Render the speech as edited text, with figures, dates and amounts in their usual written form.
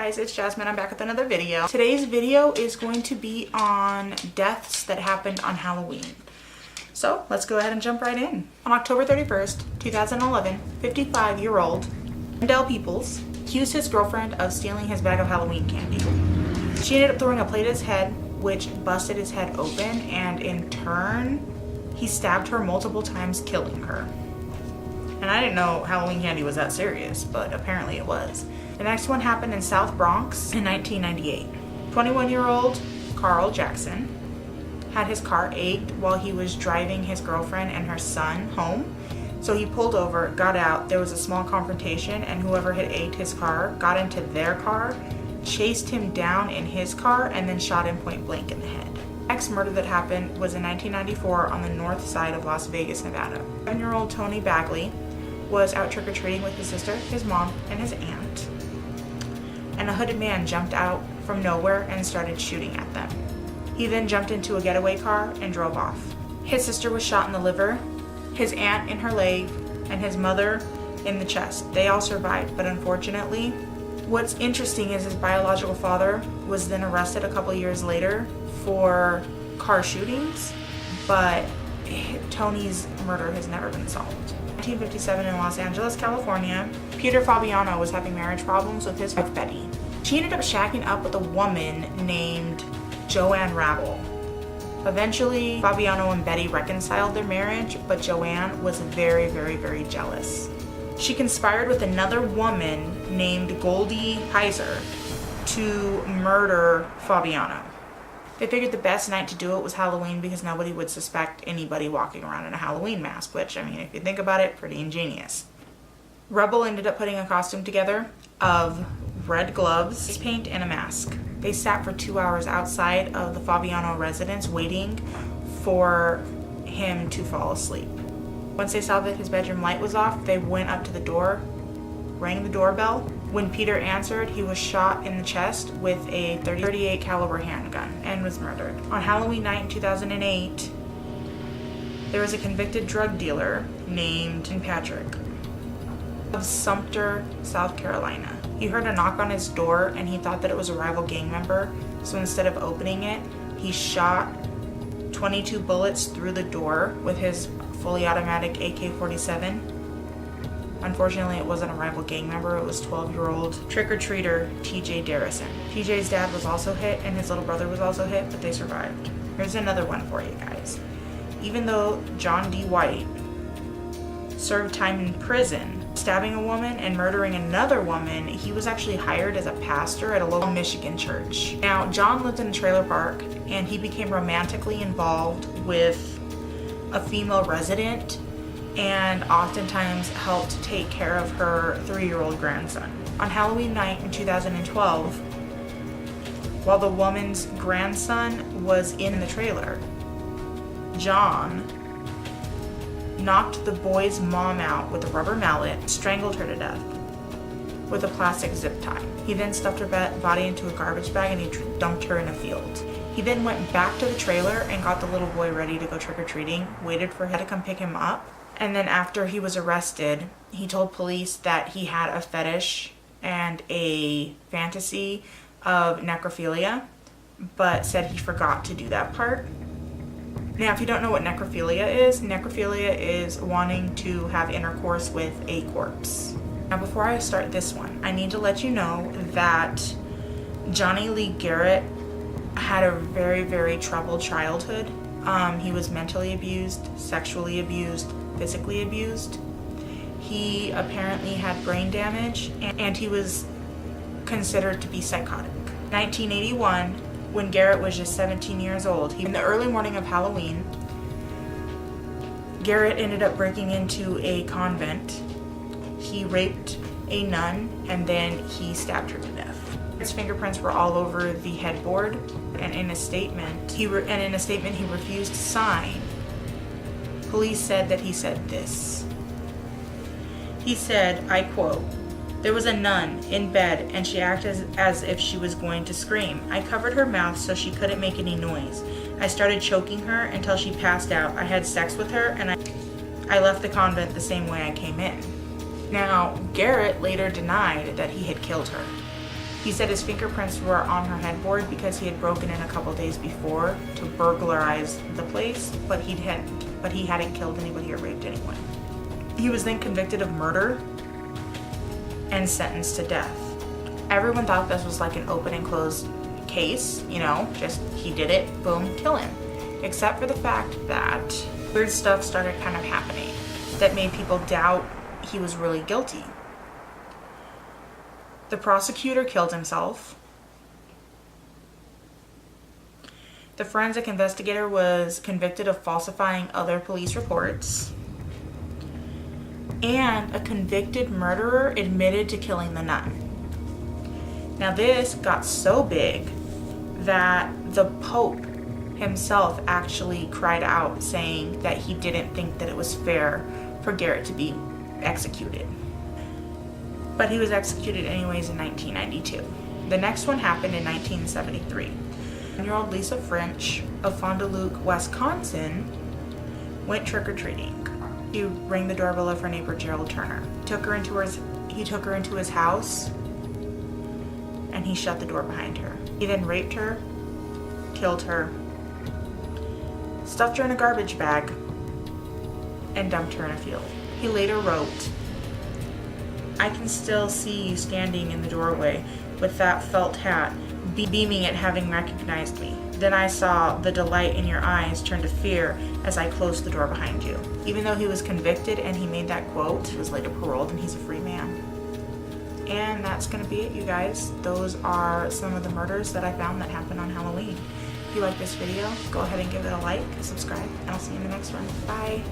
guys, it's Jasmine. I'm back with another video. Today's video is going to be on deaths that happened on Halloween. So let's go ahead and jump right in. On October 31st, 2011, 55-year-old Wendell Peoples accused his girlfriend of stealing his bag of Halloween candy. She ended up throwing a plate at his head, which busted his head open, and in turn, he stabbed her multiple times, killing her. And I didn't know Halloween candy was that serious, but apparently it was. The next one happened in South Bronx in 1998. 21-year-old Carl Jackson had his car egged while he was driving his girlfriend and her son home. So he pulled over, got out, there was a small confrontation, and whoever had egged his car got into their car, chased him down in his car, and then shot him point blank in the head. The next murder that happened was in 1994 on the north side of Las Vegas, Nevada. 7-year-old Tony Bagley was out trick-or-treating with his sister, his mom, and his aunt. And a hooded man jumped out from nowhere and started shooting at them. He then jumped into a getaway car and drove off. His sister was shot in the liver, his aunt in her leg, and his mother in the chest. They all survived, but unfortunately, what's interesting is his biological father was then arrested a couple years later for car shootings, but Tony's murder has never been solved. 1957 in Los Angeles, California, Peter Fabiano was having marriage problems with his wife Betty. She ended up shacking up with a woman named Joanne Rabel. Eventually, Fabiano and Betty reconciled their marriage, but Joanne was very, very, very jealous. She conspired with another woman named Goldie Heiser to murder Fabiano. They figured the best night to do it was Halloween because nobody would suspect anybody walking around in a Halloween mask, which, I mean, if you think about it, pretty ingenious. Rebel ended up putting a costume together of red gloves, face paint, and a mask. They sat for 2 hours outside of the Fabiano residence waiting for him to fall asleep. Once they saw that his bedroom light was off, they went up to the door, rang the doorbell. When Peter answered, he was shot in the chest with a .38 caliber handgun and was murdered. On Halloween night in 2008, there was a convicted drug dealer named Patrick of Sumter, South Carolina. He heard a knock on his door and he thought that it was a rival gang member, so instead of opening it, he shot 22 bullets through the door with his fully automatic AK-47. Unfortunately, it wasn't a rival gang member, it was 12-year-old trick-or-treater TJ Darrison. TJ's dad was also hit and his little brother was also hit, but they survived. Here's another one for you guys. Even though John D. White served time in prison stabbing a woman and murdering another woman, he was actually hired as a pastor at a local Michigan church. Now, John lived in a trailer park and he became romantically involved with a female resident and oftentimes helped take care of her 3-year-old grandson. On Halloween night in 2012, while the woman's grandson was in the trailer, John knocked the boy's mom out with a rubber mallet, strangled her to death with a plastic zip tie. He then stuffed her body into a garbage bag and he dumped her in a field. He then went back to the trailer and got the little boy ready to go trick-or-treating, waited for her to come pick him up, and then after he was arrested, he told police that he had a fetish and a fantasy of necrophilia, but said he forgot to do that part. Now, if you don't know what necrophilia is wanting to have intercourse with a corpse. Now, before I start this one, I need to let you know that Johnny Lee Garrett had a very, very troubled childhood. He was mentally abused, sexually abused, physically abused. He apparently had brain damage and he was considered to be psychotic. 1981, when Garrett was just 17 years old, in the early morning of Halloween, Garrett ended up breaking into a convent. He raped a nun and then he stabbed her to death. His fingerprints were all over the headboard, and in a statement he refused to sign. Police said that he said this. He said, I quote, "There was a nun in bed and she acted as if she was going to scream. I covered her mouth so she couldn't make any noise. I started choking her until she passed out. I had sex with her and I left the convent the same way I came in." Now, Garrett later denied that he had killed her. He said his fingerprints were on her headboard because he had broken in a couple days before to burglarize the place, but he hadn't killed anybody or raped anyone. He was then convicted of murder and sentenced to death. Everyone thought this was like an open and closed case, you know, just he did it, boom, kill him. Except for the fact that weird stuff started kind of happening that made people doubt he was really guilty. The prosecutor killed himself. The forensic investigator was convicted of falsifying other police reports. And a convicted murderer admitted to killing the nun. Now this got so big that the Pope himself actually cried out saying that he didn't think that it was fair for Garrett to be executed. But he was executed anyways in 1992. The next one happened in 1973. 9-year-old Lisa French of Fond du Lac, Wisconsin, went trick-or-treating. He rang the doorbell of her neighbor Gerald Turner. He took her into his house, and he shut the door behind her. He then raped her, killed her, stuffed her in a garbage bag, and dumped her in a field. He later wrote, "I can still see you standing in the doorway with that felt hat, beaming at having recognized me. Then I saw the delight in your eyes turn to fear as I closed the door behind you." Even though he was convicted and he made that quote, he was later paroled and he's a free man. And that's going to be it, you guys. Those are some of the murders that I found that happened on Halloween. If you like this video, go ahead and give it a like, subscribe, and I'll see you in the next one. Bye.